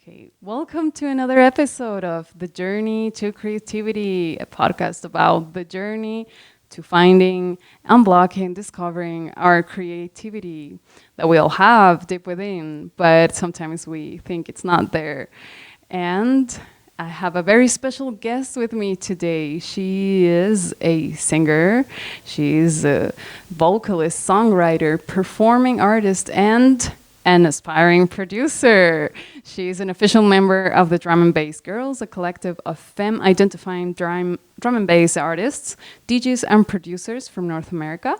Okay, welcome to another episode of The Journey to Creativity, a podcast about the journey to finding, unblocking, discovering our creativity that we all have deep within, but sometimes we think it's not there. And I have a very special guest with me today. She is a singer, she's a vocalist, songwriter, performing artist, and an aspiring producer. She's an official member of the Drum and Bass Girls, a collective of femme-identifying drum and bass artists, DJs, and producers from North America.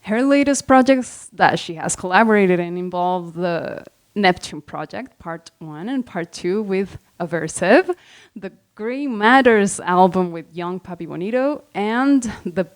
Her latest projects that she has collaborated in involve the Neptune Project, Part 1 and Part 2 with Aversive, the Grey Matters album with Young Papi Bonito, and the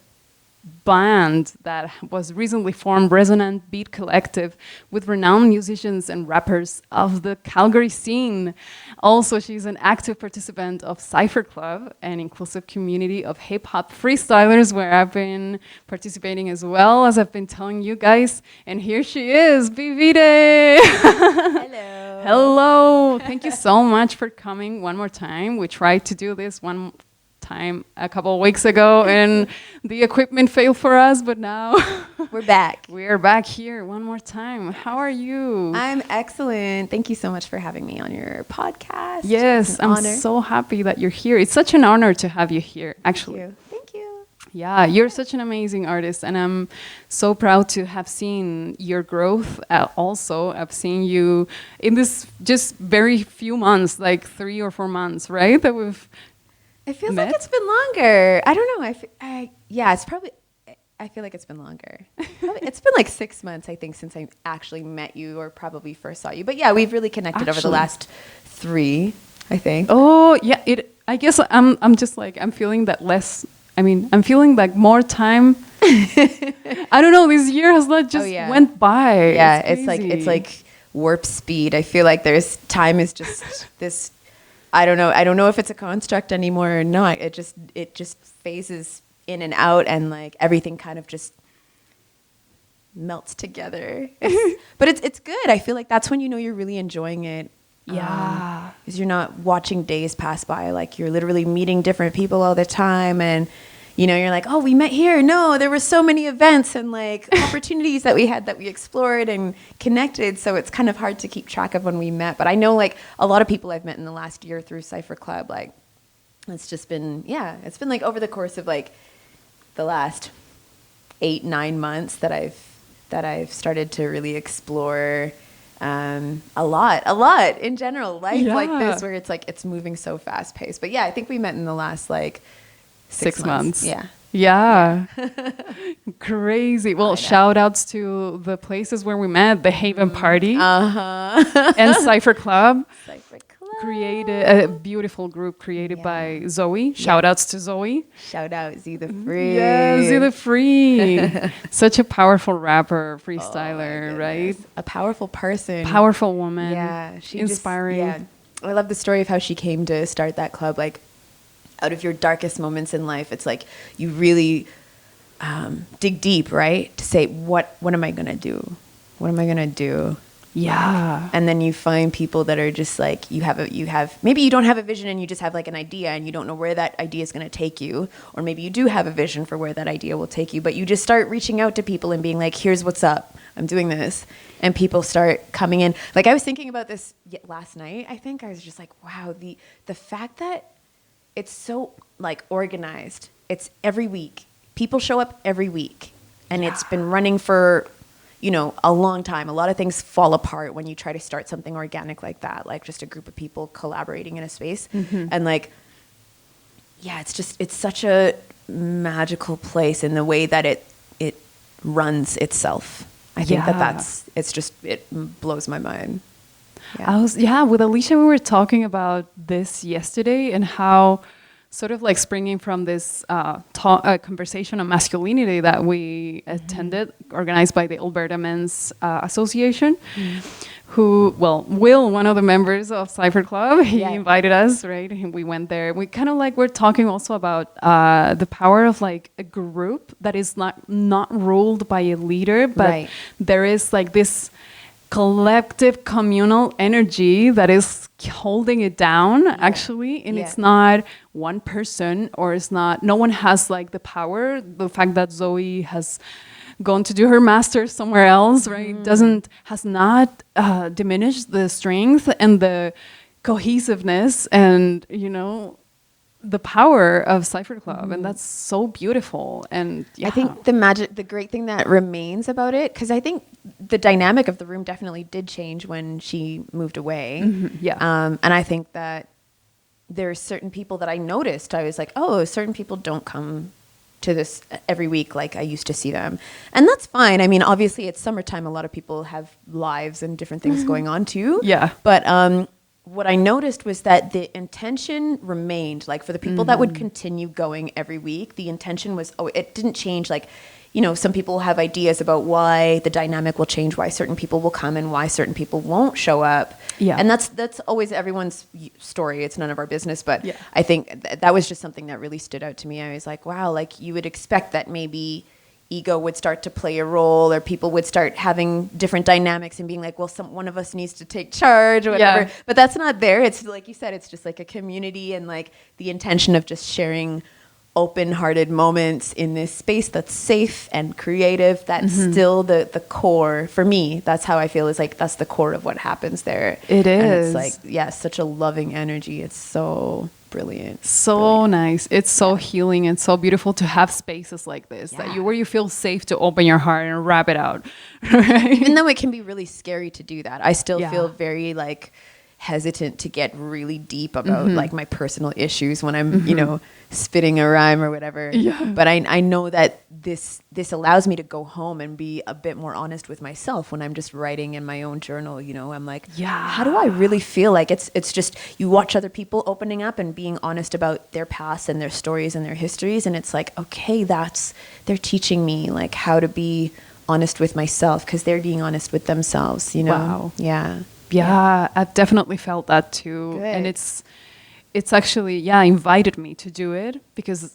band that was recently formed, Resonant Beat Collective, with renowned musicians and rappers of the Calgary scene. Also, she's an active participant of Cypher Club, an inclusive community of hip-hop freestylers where I've been participating as well, as I've been telling you guys. And here she is, Bvitae. Hello. Hello. Thank you so much for coming one more time. We tried to do this one time a couple of weeks ago and the equipment failed for us, but now we're back. We're back here one more time. How are you? I'm excellent. Thank you so much for having me on your podcast. Yes, I'm so happy that you're here. It's such an honor to have you here, actually. Thank you. Yeah, you're such an amazing artist, and I'm so proud to have seen your growth. Also, I've seen you in this just very few months, like 3 or 4 months, right? That we've It feels like it's been longer. I don't know. It's probably. I feel like it's been longer. It's been like 6 months, I think, since I actually met you, or probably first saw you. But yeah, we've really connected over the last 3, I think. Oh yeah, I guess I'm just like I'm feeling that less. I mean, I'm feeling like more time. I don't know. This year has like just went by. Yeah, it's like warp speed. I feel like time is just this. I don't know if it's a construct anymore or not. It just phases in and out, and like everything kind of just melts together. But it's good. I feel like that's when you know you're really enjoying it. Yeah. Because you're not watching days pass by. Like you're literally meeting different people all the time, and you know, you're like, oh, we met here. No, there were so many events and like opportunities that we had that we explored and connected. So it's kind of hard to keep track of when we met. But I know like a lot of people I've met in the last year through Cypher Club, like it's just been, it's been like over the course of like the last 8-9 months that I've started to really explore a lot in general, life like this, where it's like, it's moving so fast paced. But yeah, I think we met in the last like 6 months. Yeah. Crazy. Well, shout outs to the places where we met, the Haven Party and Cypher Club. Cypher Club. Created a beautiful group created by Zoe. Shout outs to Zoe. Shout out Z the Free. Yeah, Z the Free. Such a powerful rapper, freestyler, right? A powerful person. Powerful woman. Yeah. Inspiring. I love the story of how she came to start that club. Like, out of your darkest moments in life, it's like you really dig deep, right? To say, what am I going to do? What am I going to do? Yeah. And then you find people that are just like, maybe you don't have a vision and you just have like an idea and you don't know where that idea is going to take you. Or maybe you do have a vision for where that idea will take you, but you just start reaching out to people and being like, here's what's up. I'm doing this. And people start coming in. Like I was thinking about this last night. I think I was just like, wow, the fact that it's so like organized. It's every week. People show up every week. And it's been running for, a long time. A lot of things fall apart when you try to start something organic like that, like just a group of people collaborating in a space. Mm-hmm. And like, it's such a magical place in the way that it runs itself. I think it blows my mind. With Alicia, we were talking about this yesterday and how sort of like springing from this conversation on masculinity that we attended, organized by the Alberta Men's Association, who, Will, one of the members of Cypher Club, he invited us, right? And we went there. We kind of like, we're talking also about the power of like a group that is not ruled by a leader, but there is like this collective communal energy that is holding it down, actually. And it's not one person, or it's not, no one has like the power. The fact that Zoe has gone to do her master's somewhere else, right, has not diminished the strength and the cohesiveness and, you know, the power of Cypher Club. And that's so beautiful. And I think the great thing that remains about it, because I think the dynamic of the room definitely did change when she moved away. And I think that there are certain people that I noticed. I was like, oh, certain people don't come to this every week like I used to see them. And that's fine. I mean, obviously it's summertime. A lot of people have lives and different things going on too. But what I noticed was that the intention remained. Like for the people that would continue going every week, the intention was, it didn't change. Like, you know, some people have ideas about why the dynamic will change, why certain people will come and why certain people won't show up. And that's always everyone's story. It's none of our business. But I think that was just something that really stood out to me. I was like, wow, like you would expect that maybe ego would start to play a role, or people would start having different dynamics and being like, well, one of us needs to take charge or whatever. But that's not there. It's like you said, it's just like a community and like the intention of just sharing open-hearted moments in this space that's safe and creative. That's still the core for me. That's how I feel, is like that's the core of what happens there. It is. And it's like, such a loving energy. It's so brilliant. So nice. It's so healing and so beautiful to have spaces like this where you feel safe to open your heart and wrap it out. Right? Even though it can be really scary to do that, I still feel very like hesitant to get really deep about like my personal issues when I'm, you know, spitting a rhyme or whatever. But I know that this allows me to go home and be a bit more honest with myself when I'm just writing in my own journal. You know, I'm like, how do I really feel? Like it's just, you watch other people opening up and being honest about their past and their stories and their histories. And it's like, okay, they're teaching me like how to be honest with myself, because they're being honest with themselves, you know? Yeah, I've definitely felt that too. Good. And it's actually, invited me to do it, because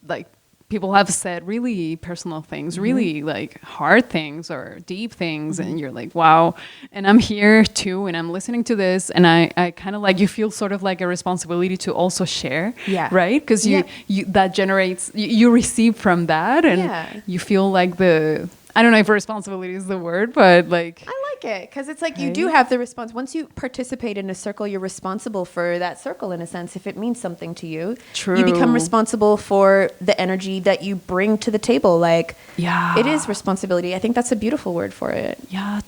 like people have said really personal things, really like hard things or deep things. And you're like, wow. And I'm here too. And I'm listening to this. And I kind of like, you feel sort of like a responsibility to also share. Right? Because you that generates, you receive from that. And you feel like I don't know if responsibility is the word, but like, I like it, because it's like you do have the response. Once you participate in a circle, you're responsible for that circle in a sense. If it means something to you, you become responsible for the energy that you bring to the table. Like, it is responsibility. I think that's a beautiful word for it.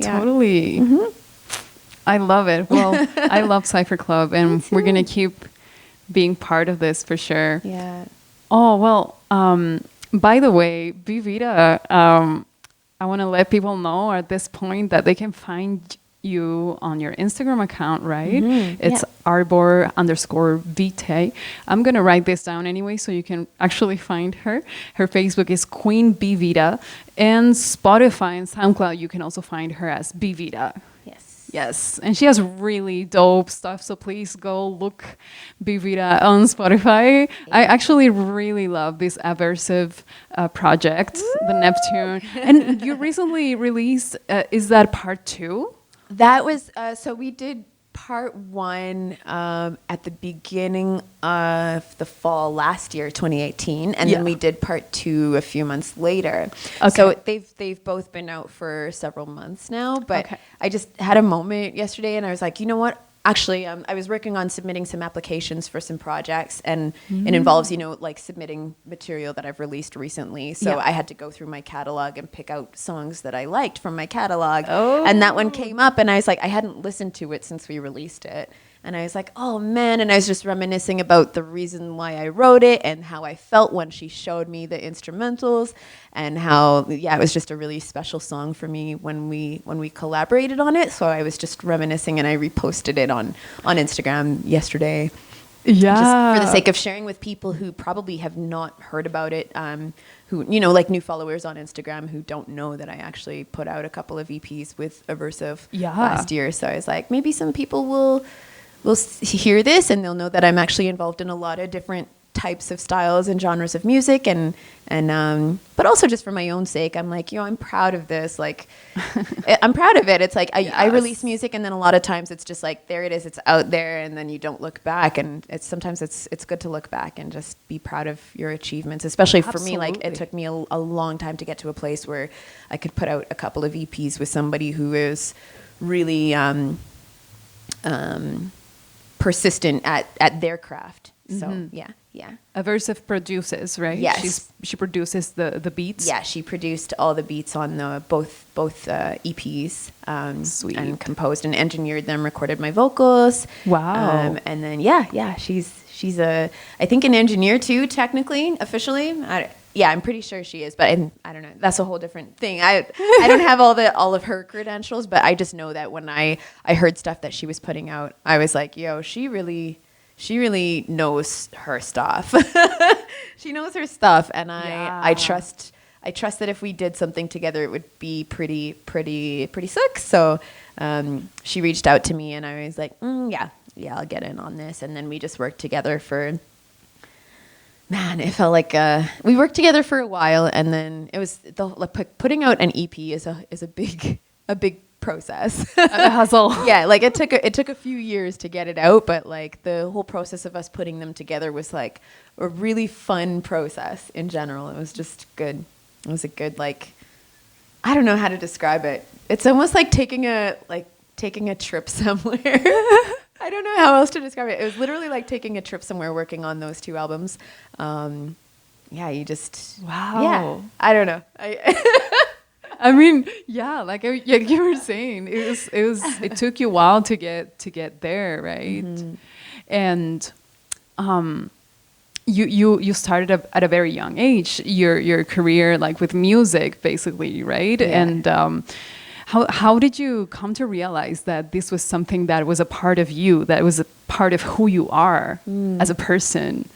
Totally. I love it. Well, I love Cypher Club, and we're gonna keep being part of this for sure. Oh well. By the way, Bvitae. I want to let people know at this point that they can find you on your Instagram account, right? It's arbor_Vitae. I'm going to write this down anyway, so you can actually find her. Her Facebook is Queen Bvitae, and Spotify and SoundCloud, you can also find her as Bvitae. Yes, and she has really dope stuff, so please go look Bvitae on Spotify. I actually really love this aversive project, the Neptune. And you recently released, is that part 2? That was, so we did part 1 at the beginning of the fall last year, 2018, and then we did part 2 a few months later. So they've both been out for several months now, but I just had a moment yesterday and I was like, you know what? Actually, I was working on submitting some applications for some projects, and it involves, you know, like submitting material that I've released recently. So I had to go through my catalog and pick out songs that I liked from my catalog. And that one came up, and I was like, I hadn't listened to it since we released it. And I was like, oh man. And I was just reminiscing about the reason why I wrote it and how I felt when she showed me the instrumentals, and how, it was just a really special song for me when we collaborated on it. So I was just reminiscing, and I reposted it on Instagram yesterday. Just for the sake of sharing with people who probably have not heard about it, who, you know, like new followers on Instagram who don't know that I actually put out a couple of EPs with Aversive last year. So I was like, maybe some people will hear this and they'll know that I'm actually involved in a lot of different types of styles and genres of music, and but also just for my own sake, I'm like, I'm proud of this. Like, I'm proud of it. It's like I release music, and then a lot of times it's just like, there it is, it's out there, and then you don't look back. And sometimes it's good to look back and just be proud of your achievements. Especially for me, like it took me a long time to get to a place where I could put out a couple of EPs with somebody who is really persistent at their craft. So yeah. Aversive produces, right? Yes. She produces the beats. Yeah, she produced all the beats on the both EPs. Sweet. And composed and engineered them, recorded my vocals. Wow. And then she's I think an engineer too, technically, officially. I'm pretty sure she is, but I don't know. That's a whole different thing. I don't have all of her credentials, but I just know that when I heard stuff that she was putting out, I was like, she really knows her stuff. She knows her stuff, and I trust that if we did something together, it would be pretty sick. So she reached out to me, and I was like, I'll get in on this. And then we just worked together for. Man, it felt like we worked together for a while, and then it was putting out an EP is a big process. A hustle. Yeah, like it took a few years to get it out, but like the whole process of us putting them together was like a really fun process in general. It was just good. It was a good, like, I don't know how to describe it. It's almost like taking a trip somewhere. I don't know how else to describe it. It was literally like taking a trip somewhere, working on those two albums. You just wow. Yeah, I don't know. I mean, like you were saying, it took you a while to get there, right? Mm-hmm. And you started at a very young age your career, like with music, basically, right? Yeah. And how did you come to realize that this was something that was a part of you, that was a part of who you are as a person?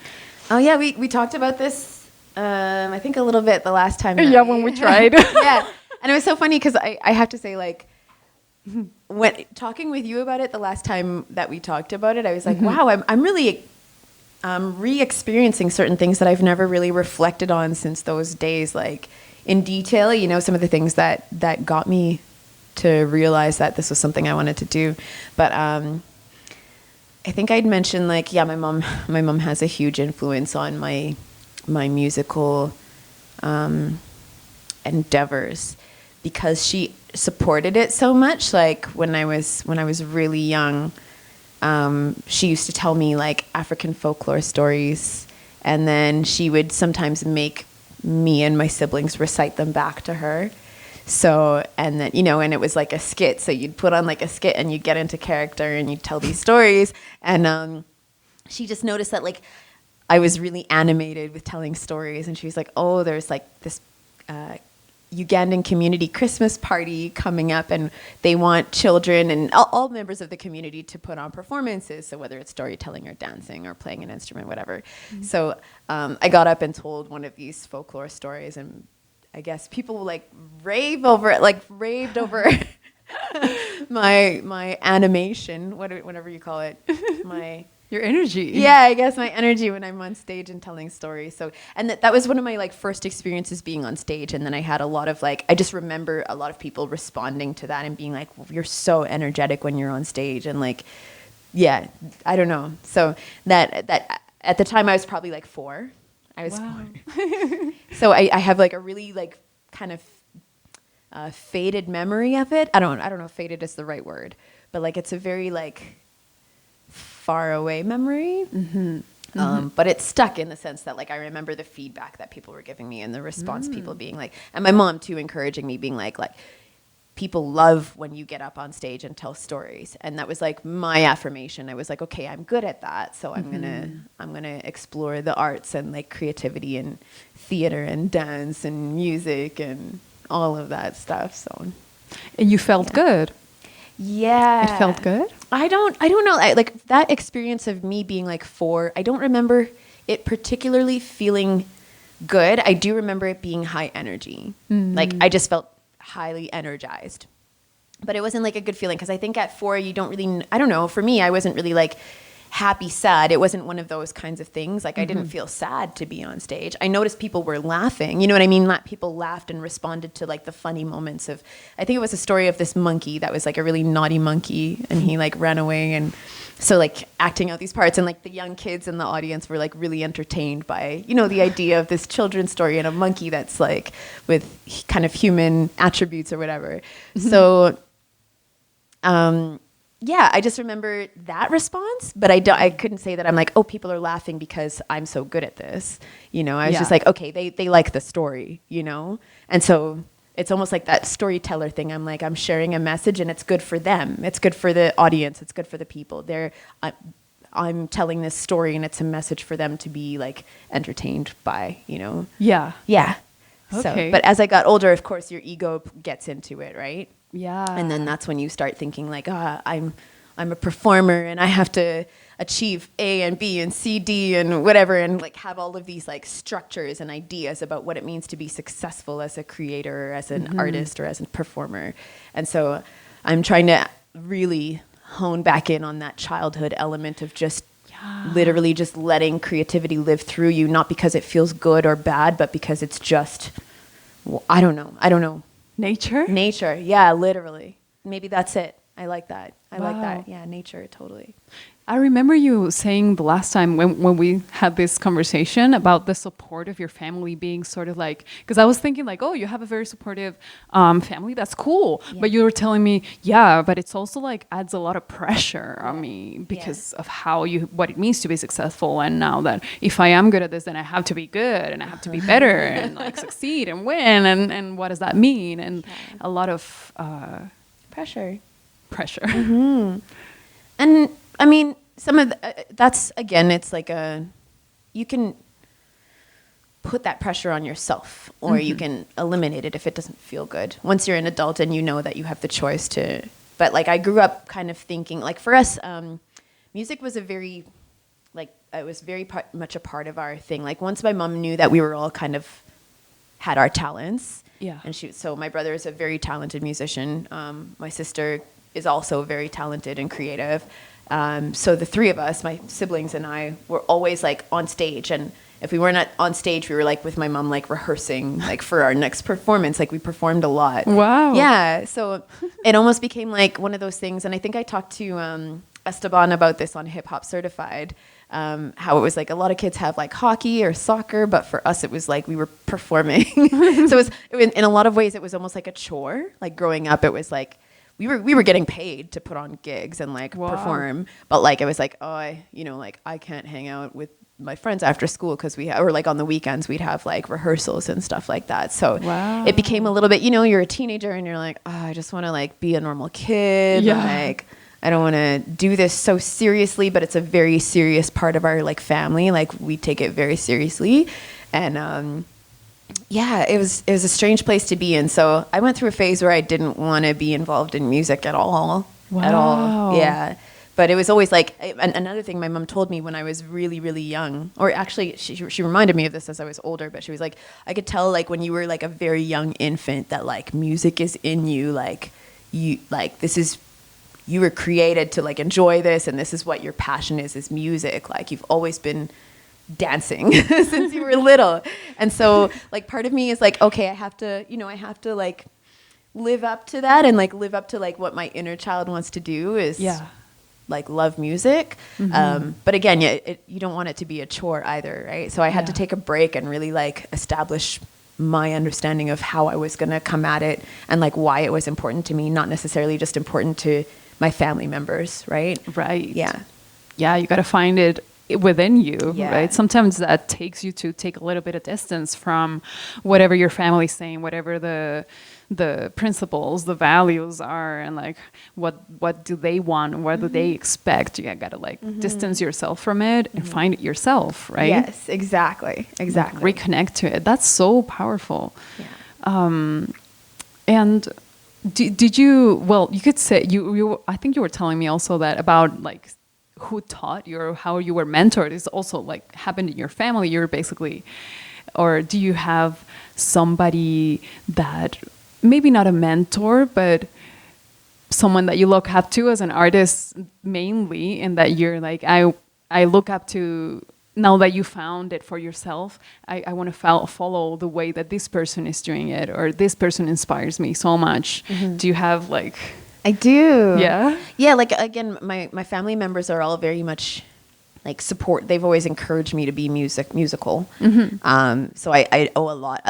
Oh yeah, we talked about this I think a little bit the last time. When we tried. Yeah. And it was so funny because I have to say, like, when talking with you about it the last time that we talked about it, I was like, wow, I'm really re-experiencing certain things that I've never really reflected on since those days, like in detail, some of the things that got me to realize that this was something I wanted to do. But I think I'd mentioned, like, my mom has a huge influence on my musical endeavors, because she supported it so much. Like when I was really young, she used to tell me like African folklore stories, and then she would sometimes make me and my siblings recite them back to her. So, and then, and it was like a skit. So you'd put on like a skit and you'd get into character and you'd tell these stories. And she just noticed that like I was really animated with telling stories. And she was like, oh, there's like this Ugandan community Christmas party coming up, and they want children and all members of the community to put on performances. So whether it's storytelling or dancing or playing an instrument, whatever. Mm-hmm. So I got up and told one of these folklore stories, and I guess people like raved over my animation, whatever you call it, your energy. Yeah, I guess my energy when I'm on stage and telling stories. So, and that was one of my like first experiences being on stage. And then I had a lot of like, I just remember a lot of people responding to that and being like, well, you're so energetic when you're on stage. And like, yeah, I don't know. So that at the time I was probably like 4. I was 4. So I have like a really like kind of faded memory of it. I don't know if faded is the right word, but like it's a very like far away memory. Mm-hmm. But it's stuck in the sense that like I remember the feedback that people were giving me and the response people being like, and my mom too encouraging me, being like people love when you get up on stage and tell stories. And that was like my affirmation. I was like, okay, I'm good at that. So I'm gonna explore the arts and like creativity and theater and dance and music and all of that stuff. So, and you felt good. Yeah. It felt good? I don't know. Like that experience of me being like 4, I don't remember it particularly feeling good. I do remember it being high energy. Mm-hmm. Like I just felt highly energized. But it wasn't like a good feeling, because I think at 4 you don't really, I don't know, for me I wasn't really like happy, sad. It wasn't one of those kinds of things. Like I didn't feel sad to be on stage. I noticed people were laughing. You know what I mean? People laughed and responded to like the funny moments of, I think it was a story of this monkey that was like a really naughty monkey and he like ran away. And so like acting out these parts and like the young kids in the audience were like really entertained by, you know, the idea of this children's story and a monkey that's like with kind of human attributes or whatever. So, yeah, I just remember that response, but I couldn't say that I'm like, oh, people are laughing because I'm so good at this. You know, I was just like, okay, they like the story, you know? And so it's almost like that storyteller thing. I'm like, I'm sharing a message and it's good for them. It's good for the audience. It's good for the people. I'm telling this story and it's a message for them to be like entertained by, you know? Yeah. Yeah. Okay. So, but as I got older, of course, your ego gets into it, right? Yeah. And then that's when you start thinking like, I'm a performer and I have to achieve A and B and C, D and whatever, and like have all of these like structures and ideas about what it means to be successful as a creator, or as an artist, or as a performer. And so I'm trying to really hone back in on that childhood element of just literally just letting creativity live through you, not because it feels good or bad, but because it's just, I don't know. Nature. Yeah, literally. Maybe that's it. I like that. I like that. Yeah, nature, totally. I remember you saying the last time when we had this conversation about the support of your family being sort of like, because I was thinking like, oh, you have a very supportive family. That's cool. Yeah. But you were telling me, yeah, but it's also like adds a lot of pressure on me because of what it means to be successful. And now that if I am good at this, then I have to be good and I have to be better and like succeed and win. And what does that mean? And a lot of pressure. Mm-hmm. And I mean, some of that's, again, it's like you can put that pressure on yourself or you can eliminate it if it doesn't feel good. Once you're an adult and you know that you have the choice to, but like I grew up kind of thinking, like for us, music was it was very much a part of our thing. Like once my mom knew that we were all kind of had our talents. Yeah. And so my brother is a very talented musician. My sister is also very talented and creative. So the three of us, my siblings and I, were always like on stage. And if we weren't on stage, we were like with my mom, like rehearsing like for our next performance. Like we performed a lot. Wow. Yeah. So it almost became like one of those things. And I think I talked to Esteban about this on Hip Hop Certified. How it was like a lot of kids have like hockey or soccer, but for us it was like we were performing. So it was in a lot of ways it was almost like a chore. Like growing up, it was like we were getting paid to put on gigs and like perform, but like it was like I can't hang out with my friends after school because or like on the weekends we'd have like rehearsals and stuff like that. So it became a little bit, you're a teenager and you're like, oh, I just want to like be a normal kid. Yeah. Like I don't want to do this so seriously, but it's a very serious part of our like family. Like we take it very seriously. And it was a strange place to be in. So I went through a phase where I didn't want to be involved in music at all. Wow. At all. Yeah. But it was always like, another thing my mom told me when I was really, really young, or actually she reminded me of this as I was older, but she was like, I could tell like when you were like a very young infant that like music is in you, like you, like you were created to like enjoy this and this is what your passion is music. Like you've always been dancing since you were little. And so like part of me is like, okay, I have to like live up to that and like live up to like what my inner child wants to do is like love music. But again, you don't want it to be a chore either, right? So I had to take a break and really like establish my understanding of how I was going to come at it and like why it was important to me, not necessarily just important to my family members, right? Right. Yeah. Yeah, you got to find it within you, right? Sometimes that takes you to take a little bit of distance from whatever your family's saying, whatever the principles, the values are, and like what do they want, what do they expect. You got to like distance yourself from it and find it yourself, right? Yes, exactly. Like, reconnect to it. That's so powerful. Yeah. And did you? Well, you could say you. I think you were telling me also that about like who taught you or how you were mentored is also like happened in your family. You're basically, or do you have somebody that maybe not a mentor, but someone that you look up to as an artist mainly, and that you're like, I look up to, now that you found it for yourself, I want to follow the way that this person is doing it, or this person inspires me so much. Do you have like... I do. Yeah? Yeah, like again, my family members are all very much like support. They've always encouraged me to be musical. So I owe a lot.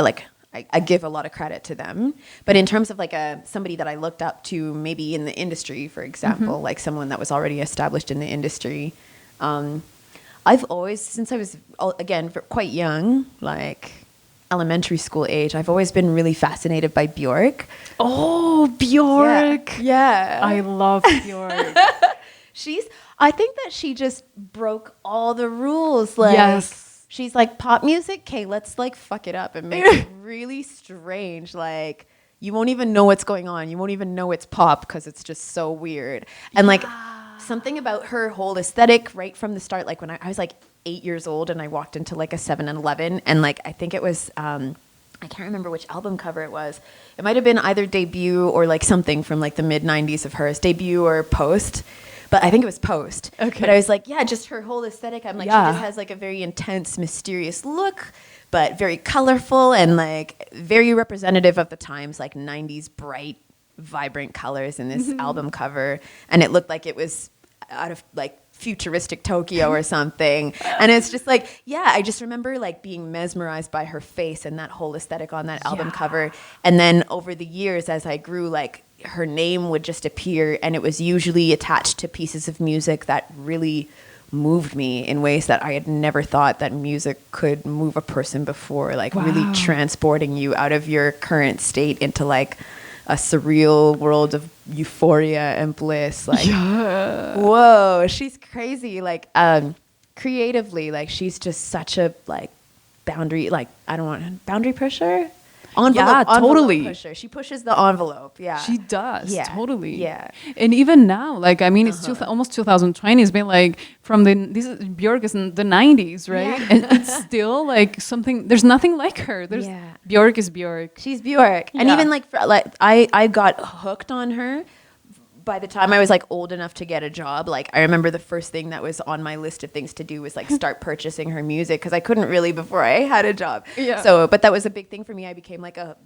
I give a lot of credit to them. But in terms of like somebody that I looked up to, maybe in the industry, for example, like someone that was already established in the industry, I've always, since I was, again, quite young, like elementary school age, I've always been really fascinated by Björk. Oh, Björk. Yeah. I love Björk. I think that she just broke all the rules. Like, Yes. she's like, pop music, okay, let's like fuck it up and make it really strange. Like, you won't even know what's going on. You won't even know it's pop because it's just so weird. And like, something about her whole aesthetic right from the start, like when I was like 8 years old and I walked into like a 7-Eleven, and like I think it was I can't remember which album cover it was. It might have been either debut or like something from like the mid 90s of hers, debut or post, but I think it was post. Okay. But I was like, yeah, just her whole aesthetic. I'm like, she just has like a very intense, mysterious look, but very colorful and like very representative of the times, like 90s bright, vibrant colors in this album cover. And it looked like it was out of like futuristic Tokyo or something. And it's just like, yeah, I just remember like being mesmerized by her face and that whole aesthetic on that album cover. And then over the years, as I grew, like her name would just appear, and it was usually attached to pieces of music that really moved me in ways that I had never thought that music could move a person before, like really transporting you out of your current state into like a surreal world of euphoria and bliss. Like, whoa, she's crazy. Like, creatively, like she's just such a like boundary, like I don't want boundary pusher. Envelope Totally. Pusher. She pushes the envelope. Yeah, She does. Yeah. Totally. Yeah. And even now, like, I mean, it's almost 2020. It's been like Björk is in the 90s, right? Yeah. And it's still like something, there's nothing like her. Björk is Björk. She's Björk. And Yeah. even like I got hooked on her by the time I was like old enough to get a job. Like I remember the first thing that was on my list of things to do was like start purchasing her music, because I couldn't really before I had a job. Yeah. So, but that was a big thing for me. I became like a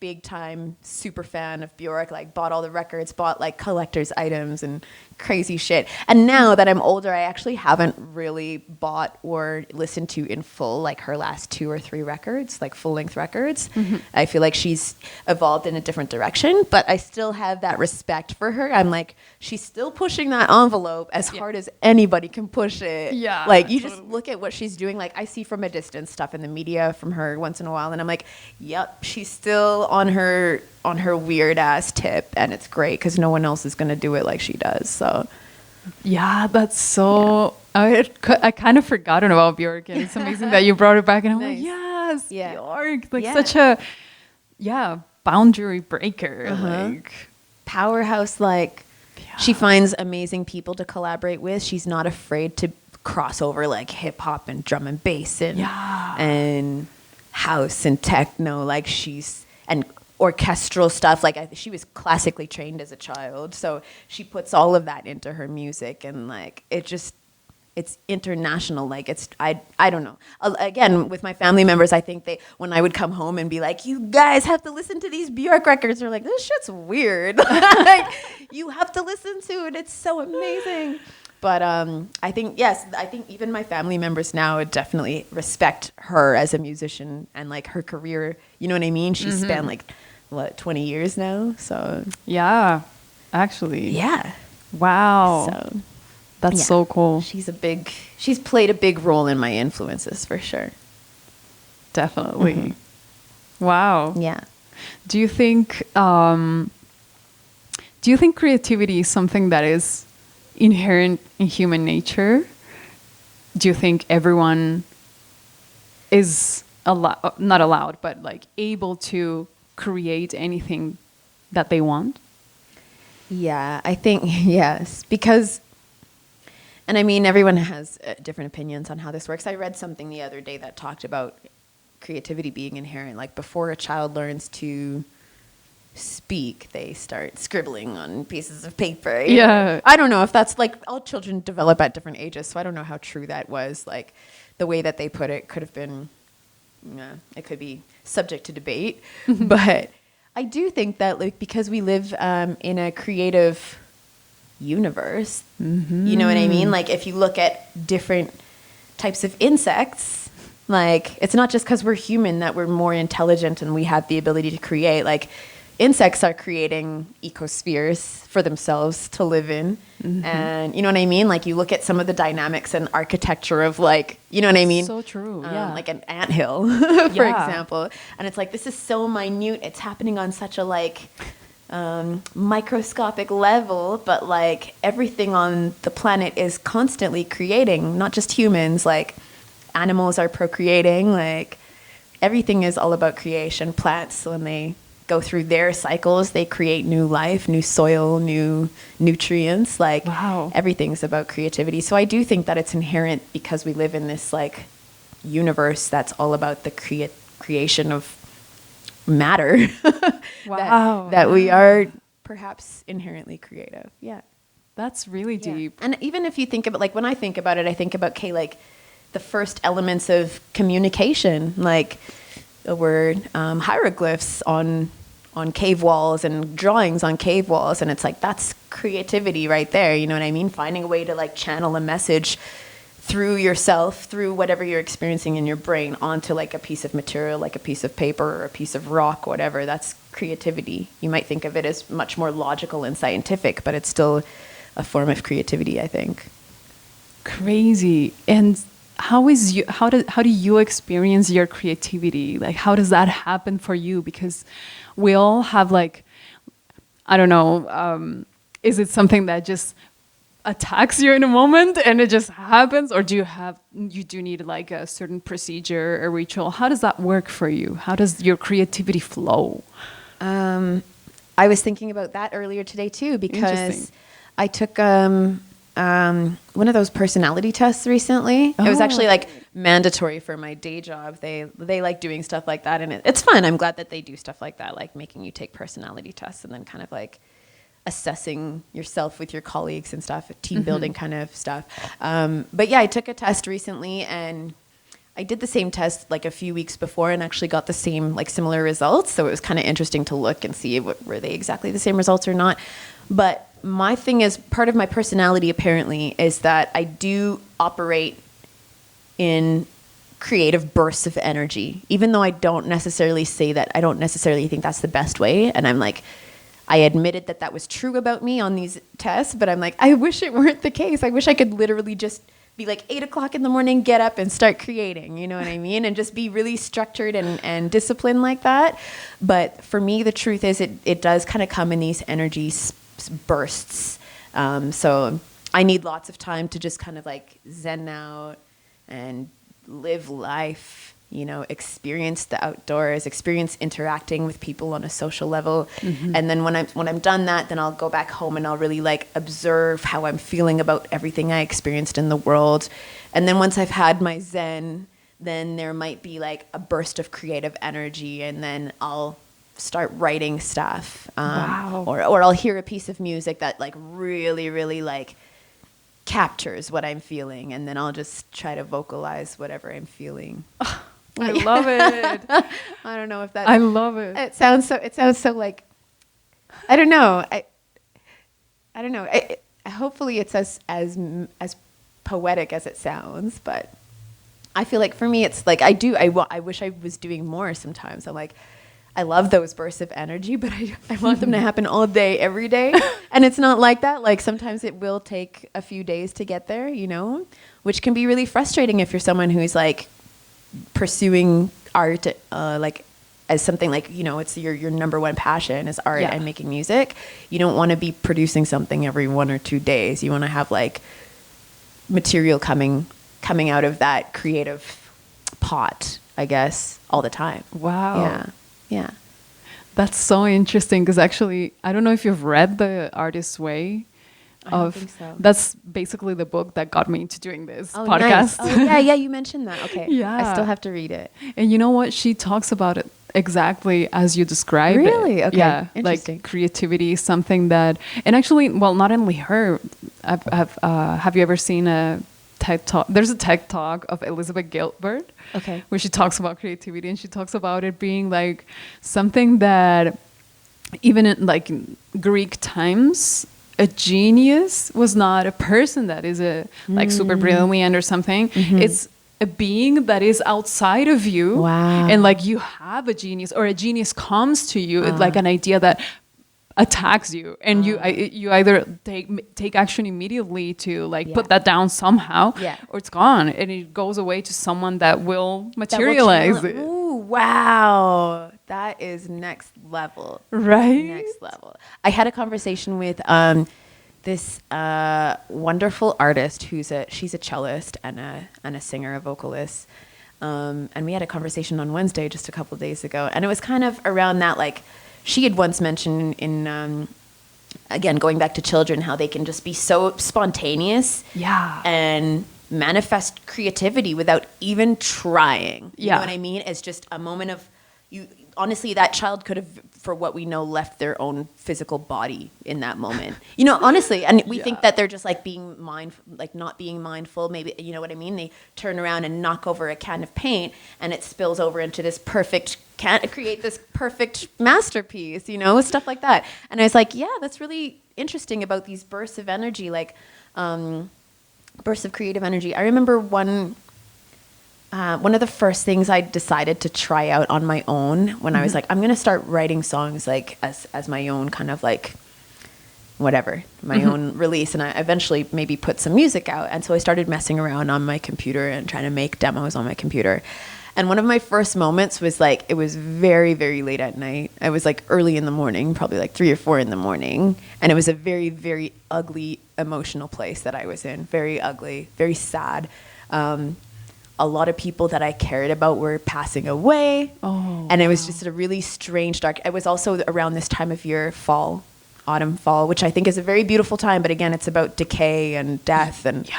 big time super fan of Björk. Like bought all the records, bought like collector's items and crazy shit. And now that I'm older, I actually haven't really bought or listened to in full like her last 2 or 3 records, like full length records. I feel like she's evolved in a different direction, but I still have that respect for her. I'm like, she's still pushing that envelope as hard as anybody can push it. Yeah, Like you just look at what she's doing. Like I see from a distance stuff in the media from her once in a while, and I'm like, yep, she's still on her weird ass tip, and it's great because no one else is going to do it like she does. So Yeah, that's so... I kind of forgotten about Björk, and it's amazing that you brought it back, and I'm like, yes, Björk. Like such a, boundary breaker. Like powerhouse, like she finds amazing people to collaborate with. She's not afraid to cross over like hip hop and drum and bass and house and techno. Like and orchestral stuff. Like she was classically trained as a child, so she puts all of that into her music, and like it's international. Like I don't know. Again, with my family members, I think when I would come home and be like, you guys have to listen to these Björk records, they're like, this shit's weird. Like, you have to listen to it. It's so amazing. But I think even my family members now definitely respect her as a musician and like her career. You know what I mean? She's spent like 20 years now. So yeah, actually. Yeah. Wow. So that's so cool. She's played a big role in my influences for sure. Definitely. Wow. Yeah. Do you think creativity is something that is inherent in human nature? Do you think everyone is not allowed, but like able to create anything that they want? Yeah, I think yes, because, and I mean, everyone has different opinions on how this works. I read something the other day that talked about creativity being inherent. Like before a child learns to speak, they start scribbling on pieces of paper. Yeah. I don't know if that's like, all children develop at different ages, so I don't know how true that was. Like the way that they put it could have been, it could be subject to debate. But I do think that like because we live in a creative universe, you know what I mean? Like if you look at different types of insects, like it's not just because we're human that we're more intelligent and we have the ability to create. Like insects are creating ecospheres for themselves to live in. And you know what I mean? Like you look at some of the dynamics and architecture of like, you know what I mean? So true. Like an anthill, for example. And it's like, this is so minute. It's happening on such a like microscopic level, but like everything on the planet is constantly creating, not just humans, like animals are procreating, like everything is all about creation. Plants, when they go through their cycles, they create new life, new soil, new nutrients, like everything's about creativity. So I do think that it's inherent because we live in this like universe that's all about the creation of matter. that we are perhaps inherently creative. That's really deep. And even if you think about, like when I think about it, I think about like the first elements of communication, like the word hieroglyphs on cave walls and drawings on cave walls, and it's like that's creativity right there, you know what I mean? Finding a way to like channel a message through yourself, through whatever you're experiencing in your brain, onto like a piece of material, like a piece of paper or a piece of rock, whatever. That's creativity. You might think of it as much more logical and scientific, but it's still a form of creativity, I think. Crazy. And how do you experience your creativity? Like how does that happen for you? Because we all have like, I don't know, is it something that just attacks you in a moment and it just happens, or you do need like a certain procedure, a ritual? How does that work for you? How does your creativity flow? I was thinking about that earlier today too, because I took one of those personality tests recently. It was actually like mandatory for my day job. They like doing stuff like that, and it's fun. I'm glad that they do stuff like that, like making you take personality tests and then kind of like assessing yourself with your colleagues and stuff, team building kind of stuff. But yeah, I took a test recently, and I did the same test like a few weeks before and actually got the same, like similar results. So it was kind of interesting to look and see were they exactly the same results or not. But my thing is, part of my personality apparently is that I do operate in creative bursts of energy, even though I don't necessarily say that. I don't necessarily think that's the best way. And I'm like, I admitted that was true about me on these tests, but I'm like, I wish it weren't the case. I wish I could literally just be like 8 o'clock in the morning, get up and start creating, you know what I mean? And just be really structured and disciplined like that. But for me, the truth is it does kind of come in these energy bursts. So I need lots of time to just kind of like zen out and live life, you know, experience the outdoors, experience interacting with people on a social level. And then when I'm done that, then I'll go back home and I'll really like observe how I'm feeling about everything I experienced in the world. And then once I've had my zen, then there might be like a burst of creative energy, and then I'll start writing stuff. Or I'll hear a piece of music that like really, really like captures what I'm feeling, and then I'll just try to vocalize whatever I'm feeling. I love it. I don't know if that. I love it. It sounds so like, I don't know. I don't know. Hopefully it's as poetic as it sounds, but I feel like for me it's like I wish I was doing more sometimes. I'm like, I love those bursts of energy, but I want them to happen all day, every day. And it's not like that. Like sometimes it will take a few days to get there, you know, which can be really frustrating if you're someone who's like pursuing art like as something like, you know, it's your number one passion is art and making music. You don't want to be producing something every 1 or 2 days. You want to have like material coming out of that creative pot, I guess, all the time. Wow. Yeah. That's so interesting, because actually, I don't know if you've read The Artist's Way. I don't think so. That's basically the book that got me into doing this podcast. Nice. Oh, yeah, you mentioned that. Okay. Yeah. I still have to read it. And you know what? She talks about it exactly as you describe it. Really? Okay. Yeah, Interesting. like creativity is something that, and actually, well, not only her. Have you ever seen a TED talk? There's a TED talk of Elizabeth Gilbert. Okay. Where she talks about creativity, and she talks about it being like something that even in like Greek times, a genius was not a person that is a like super brilliant or something. It's a being that is outside of you. Wow. And like you have a genius, or a genius comes to you. It's like an idea that attacks you, and you either take action immediately to like put that down somehow, or it's gone and it goes away to someone that will materialize it. Ooh, wow. That is next level. Right? Next level. I had a conversation with this wonderful artist she's a cellist and a singer, a vocalist. And we had a conversation on Wednesday just a couple of days ago, and it was kind of around that, like, she had once mentioned in again, going back to children, how they can just be so spontaneous and manifest creativity without even trying. You know what I mean? It's just a moment of you. Honestly, that child could have, for what we know, left their own physical body in that moment. You know, honestly, and we think that they're just like being mindful, like not being mindful. Maybe, you know what I mean? They turn around and knock over a can of paint, and it spills over into this perfect create this perfect masterpiece. You know, stuff like that. And I was like, yeah, that's really interesting about these bursts of energy, like bursts of creative energy. I remember one of the first things I decided to try out on my own when I was like, I'm going to start writing songs like as my own kind of like whatever, my own release. And I eventually maybe put some music out. And so I started messing around on my computer and trying to make demos on my computer. And one of my first moments was like, it was very, very late at night. I was like early in the morning, probably like 3 or 4 in the morning. And it was a very, very ugly emotional place that I was in. Very ugly, very sad. A lot of people that I cared about were passing away. And it was just a really strange, dark. It was also around this time of year, autumn, fall, which I think is a very beautiful time. But again, it's about decay and death. And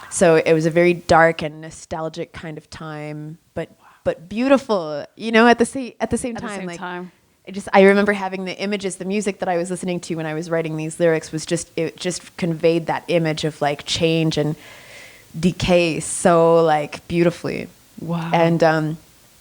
so it was a very dark and nostalgic kind of time, but beautiful, you know, at the same time. I remember having the images, the music that I was listening to when I was writing these lyrics it just conveyed that image of like change and decay so like beautifully. Wow. And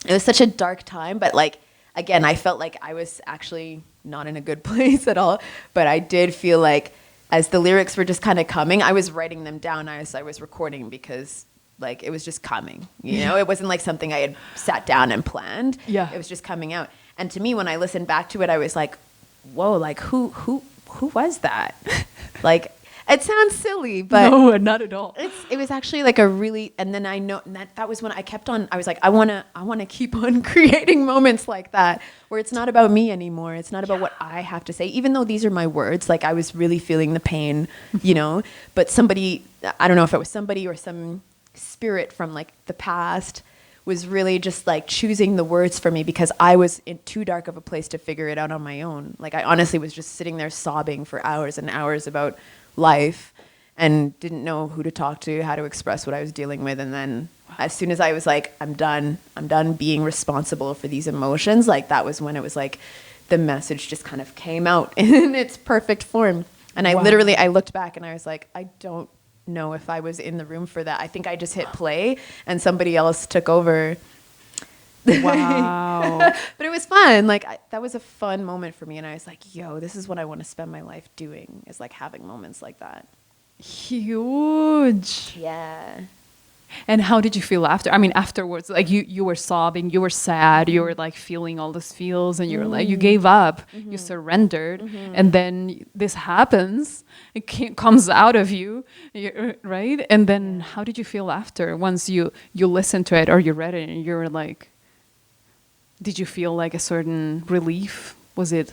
it was such a dark time, but like, again, I felt like I was actually not in a good place at all, but I did feel like as the lyrics were just kind of coming, I was writing them down as I was recording, because like it was just coming, you know. It wasn't like something I had sat down and planned. It was just coming out. And to me, when I listened back to it, I was like, whoa, like who was that? Like, it sounds silly, but no, not at all. It was actually like a really, and then I know that was when I kept on. I was like, I want to keep on creating moments like that where it's not about me anymore. It's not about what I have to say, even though these are my words. Like I was really feeling the pain, you know. But somebody, I don't know if it was somebody or some spirit from like the past, was really just like choosing the words for me, because I was in too dark of a place to figure it out on my own. Like I honestly was just sitting there sobbing for hours and hours about life and didn't know who to talk to, how to express what I was dealing with. And then as soon as I was like, I'm done being responsible for these emotions, like that was when it was like the message just kind of came out in its perfect form. And I literally looked back and I was like, I don't know if I was in the room for that. I think I just hit play and somebody else took over. Wow. But it was fun. Like that was a fun moment for me. And I was like, yo, this is what I want to spend my life doing, is like having moments like that. Huge. Yeah. And how did you feel after? I mean, afterwards, like you were sobbing, you were sad, you were like feeling all these feels, and you were like, you gave up, you surrendered, and then this happens, comes out of you, right? And then how did you feel after, once you listened to it or you read it and you were like, did you feel like a certain relief? Was it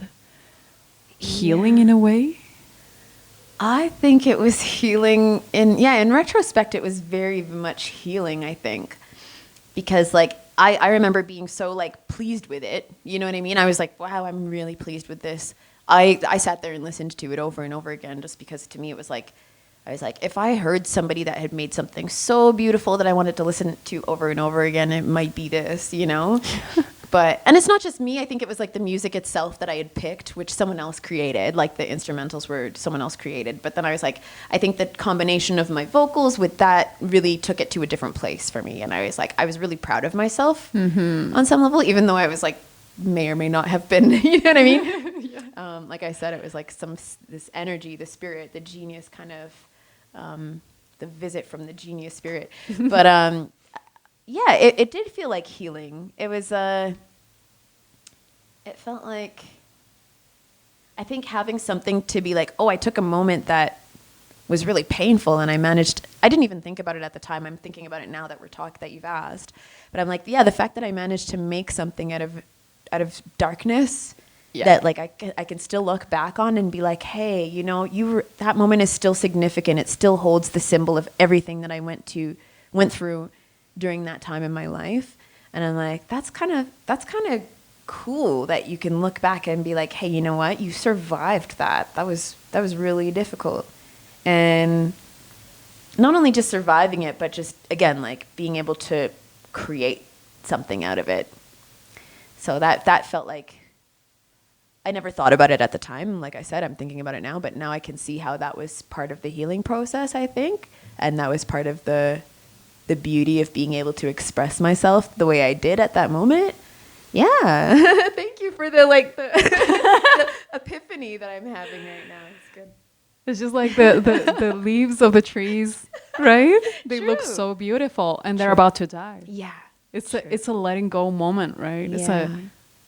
healing in a way? I think it was healing in retrospect, it was very much healing, I think, because like, I remember being so like pleased with it. You know what I mean? I was like, wow, I'm really pleased with this. I sat there and listened to it over and over again, just because to me, it was like, I was like, if I heard somebody that had made something so beautiful that I wanted to listen to over and over again, it might be this, you know? and it's not just me. I think it was like the music itself that I had picked, which someone else created, like the instrumentals were someone else created. But then I was like, I think the combination of my vocals with that really took it to a different place for me. And I was like, I was really proud of myself on some level, even though I was like, may or may not have been, you know what I mean? Like I said, it was like this energy, the spirit, the genius kind of, the visit from the genius spirit. But yeah, it did feel like healing. It was, it felt like, I think having something to be like, oh, I took a moment that was really painful and I didn't even think about it at the time. I'm thinking about it now that you've asked. But I'm like, yeah, the fact that I managed to make something out of darkness that like I can still look back on and be like, hey, you know, that moment is still significant. It still holds the symbol of everything that I went through during that time in my life. And I'm like, that's kind of cool that you can look back and be like, hey, you know what? You survived that. That was really difficult. And not only just surviving it, but just again, like being able to create something out of it. So that felt like, I never thought about it at the time. Like I said, I'm thinking about it now, but now I can see how that was part of the healing process, I think. And that was part of the beauty of being able to express myself the way I did at that moment. Yeah. Thank you for the epiphany that I'm having right now. It's good. It's just like the leaves of the trees, right? They look so beautiful and they're about to die. Yeah. It's a letting go moment, right? Yeah.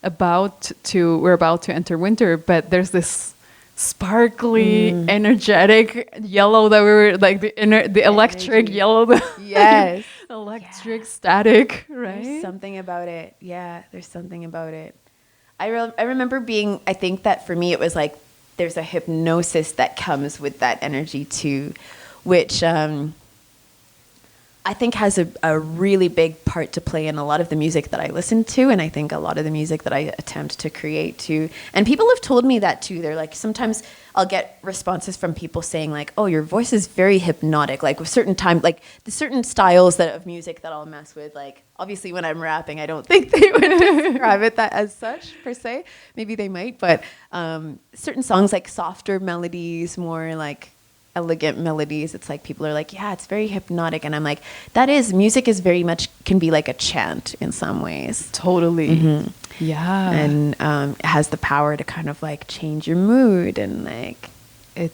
We're about to enter winter, but there's this sparkly, energetic yellow that we were like the electric yellow. Yes. Electric static, right? There's something about it. Yeah, there's something about it. I remember I think that for me it was like there's a hypnosis that comes with that energy too, which I think has a really big part to play in a lot of the music that I listen to, and I think a lot of the music that I attempt to create too. And people have told me that too. They're like, sometimes I'll get responses from people saying like, oh, your voice is very hypnotic. Like with certain like the certain styles of music that I'll mess with. Like obviously when I'm rapping, I don't think they would describe it that as such per se. Maybe they might, but certain songs like softer melodies, more like elegant melodies, it's like people are like, yeah, it's very hypnotic. And I'm like, music is very much can be like a chant in some ways. Totally. Yeah. And it has the power to kind of like change your mood and like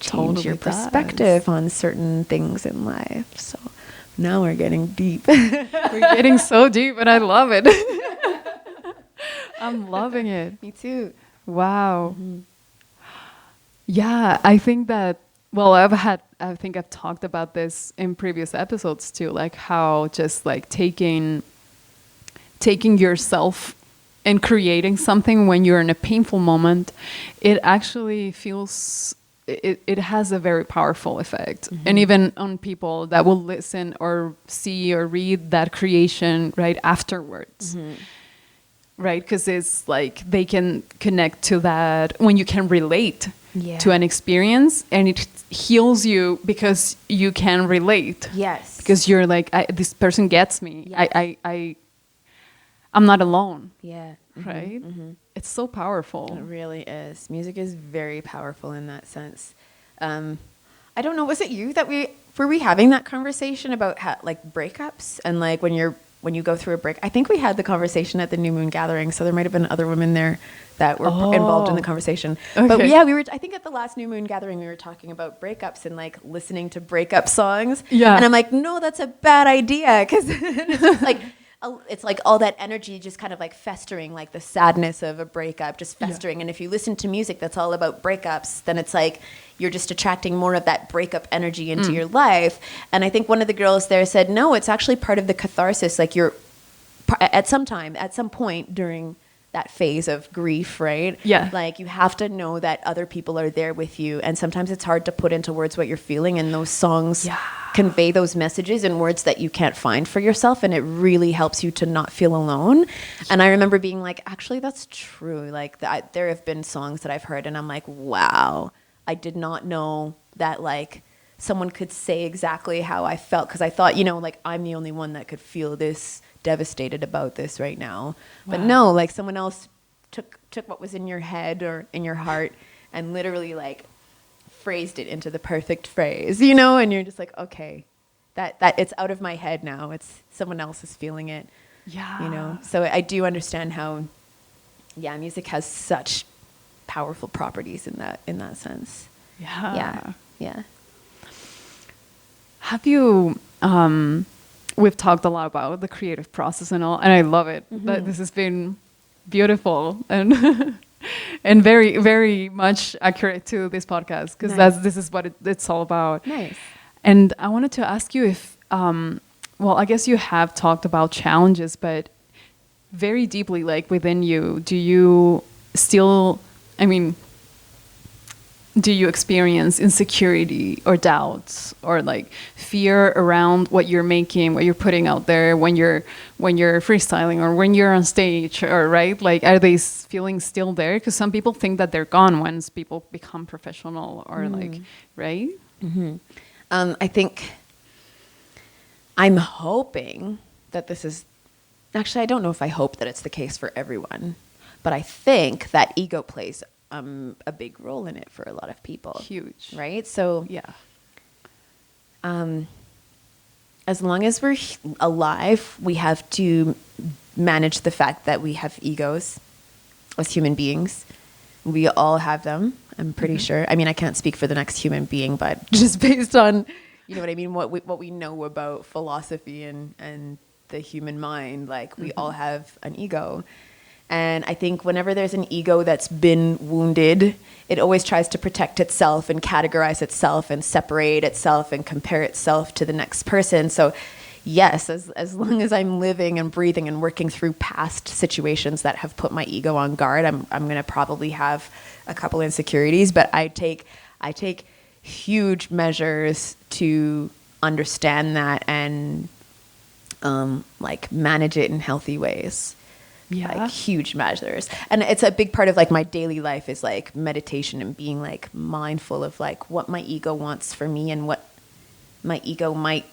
change your perspective on certain things in life. So now we're getting deep. We're getting so deep and I love it. I'm loving it. Me too. Wow. Yeah, I think that, well, I think I've talked about this in previous episodes too, like how just like taking yourself and creating something when you're in a painful moment, it actually feels, it has a very powerful effect. And even on people that will listen or see or read that creation right afterwards. Right? Because it's like they can connect to that when you can relate to an experience, and it heals you because you can relate. Yes. Because you're like, this person gets me. Yes. I'm not alone. Yeah. Right? It's so powerful. It really is. Music is very powerful in that sense. I don't know, was it you that were we having that conversation about like breakups and like when you go through a break? I think we had the conversation at the New Moon Gathering, so there might have been other women there that were involved in the conversation. Okay. But yeah, I think at the last New Moon Gathering, we were talking about breakups and like listening to breakup songs. Yeah. And I'm like, no, that's a bad idea. Because it's like all that energy just kind of like festering, like the sadness of a breakup, just festering. Yeah. And if you listen to music that's all about breakups, then it's like you're just attracting more of that breakup energy into your life. And I think one of the girls there said, no, it's actually part of the catharsis. Like you're at some point during that phase of grief, right? Yeah. Like you have to know that other people are there with you. And sometimes it's hard to put into words what you're feeling. And those songs convey those messages in words that you can't find for yourself. And it really helps you to not feel alone. And I remember being like, actually, that's true. Like there have been songs that I've heard and I'm like, wow, I did not know that like someone could say exactly how I felt, because I thought, you know, like I'm the only one that could feel this devastated about this right now. But no, like someone else took what was in your head or in your heart and literally like phrased it into the perfect phrase, you know, and you're just like, okay, that it's out of my head now. It's someone else is feeling it. Yeah. You know, so I do understand how, yeah, music has such powerful properties in that sense. Yeah. Yeah. Have you, we've talked a lot about the creative process and all, and I love it. That this has been beautiful and and very, very much accurate to this podcast, because this is what it's all about. Nice. And I wanted to ask you if, well, I guess you have talked about challenges, but very deeply, like within you, do you still, I mean, do you experience insecurity or doubts or like fear around what you're making, what you're putting out there when you're freestyling or when you're on stage, or right? Like, are these feelings still there? Because some people think that they're gone once people become professional or like, right? I think I'm hoping that this is, actually, I don't know if I hope that it's the case for everyone, but I think that ego plays a big role in it for a lot of people. Huge. Right? So, Yeah. as long as we're alive, we have to manage the fact that we have egos as human beings. We all have them, I'm pretty sure. I mean, I can't speak for the next human being, but just based on, you know what I mean, what we know about philosophy and the human mind, like we all have an ego. And I think whenever there's an ego that's been wounded, it always tries to protect itself and categorize itself and separate itself and compare itself to the next person. So yes, as long as I'm living and breathing and working through past situations that have put my ego on guard, I'm going to probably have a couple insecurities, but I take huge measures to understand that and like manage it in healthy ways. Yeah. Like huge measures. And it's a big part of like my daily life is like meditation and being like mindful of like what my ego wants for me and what my ego might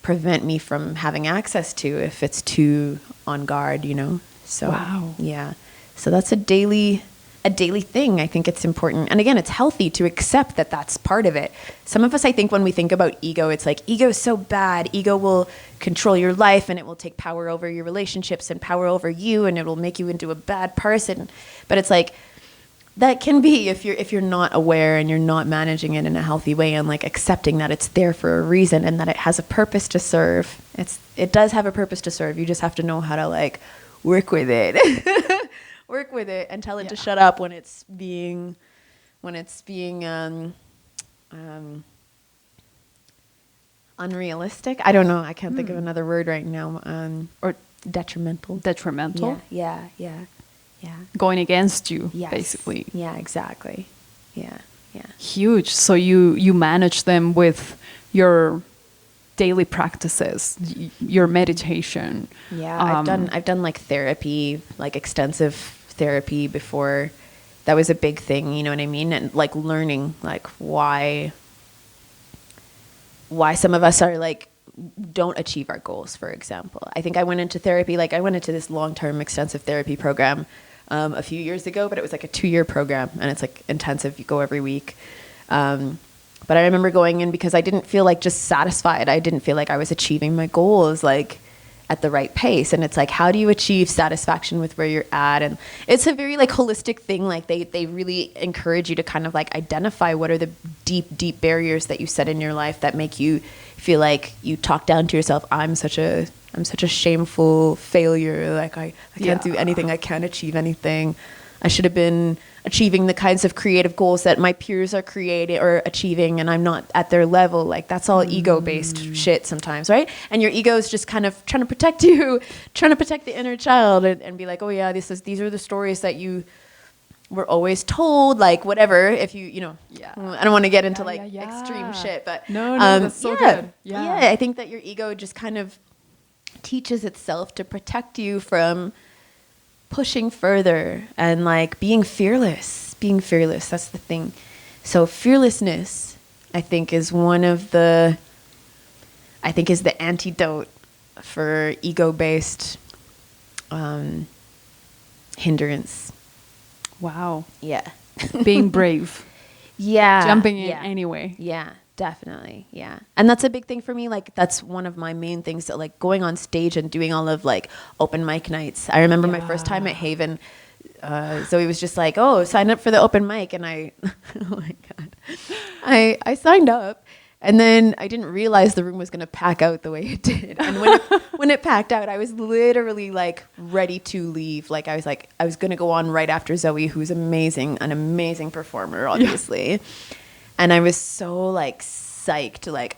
prevent me from having access to if it's too on guard, you know? So, wow. Yeah. So that's a daily thing. I think it's important. And again, it's healthy to accept that that's part of it. Some of us, I think when we think about ego, it's like ego is so bad. Ego will control your life and it will take power over your relationships and power over you and it will make you into a bad person. But it's like, that can be if you're not aware and you're not managing it in a healthy way and like accepting that it's there for a reason and that it has a purpose to serve. It does have a purpose to serve. You just have to know how to like work with it. Work with it and tell it to shut up when it's being unrealistic. I don't know. I can't think of another word right now. Or detrimental. Detrimental. Yeah. Going against you, Yes. basically. Yeah, exactly. Yeah. Huge. So you manage them with your daily practices, your meditation. Yeah, I've done like therapy, like extensive therapy before. That was a big thing, you know what I mean? And like learning like why some of us are like don't achieve our goals, for example. I think I went into therapy, like I went into this long-term extensive therapy program a few years ago, but it was like a 2-year program and it's like intensive. You go every week. But I remember going in because I didn't feel like just satisfied. I didn't feel like I was achieving my goals like at the right pace. And it's like, how do you achieve satisfaction with where you're at? And it's a very like holistic thing. Like they really encourage you to kind of like identify what are the deep barriers that you set in your life that make you feel like you talk down to yourself. I'm such a shameful failure. Like I can't do anything. I can't achieve anything. I should have been achieving the kinds of creative goals that my peers are creating or achieving, and I'm not at their level. Like that's all ego-based shit sometimes, right? And your ego is just kind of trying to protect you, trying to protect the inner child, and be like, oh yeah, these are the stories that you were always told, like whatever. If you know, I don't want to get into extreme shit, but no, that's so good. Yeah, I think that your ego just kind of teaches itself to protect you from pushing further and like being fearless. That's the thing. So fearlessness, I think is the antidote for ego-based hindrance. Wow. Yeah. Being brave. Yeah. Jumping in yeah. anyway. Yeah, definitely. Yeah. And that's a big thing for me. Like, that's one of my main things, that like going on stage and doing all of like open mic nights. I remember my first time at Haven, Zoe was just like, "Oh, sign up for the open mic." And I, oh my God, I signed up. And then I didn't realize the room was going to pack out the way it did. And when it packed out, I was literally like ready to leave. Like I was going to go on right after Zoe, who's an amazing performer, obviously. Yeah. And I was so like psyched, like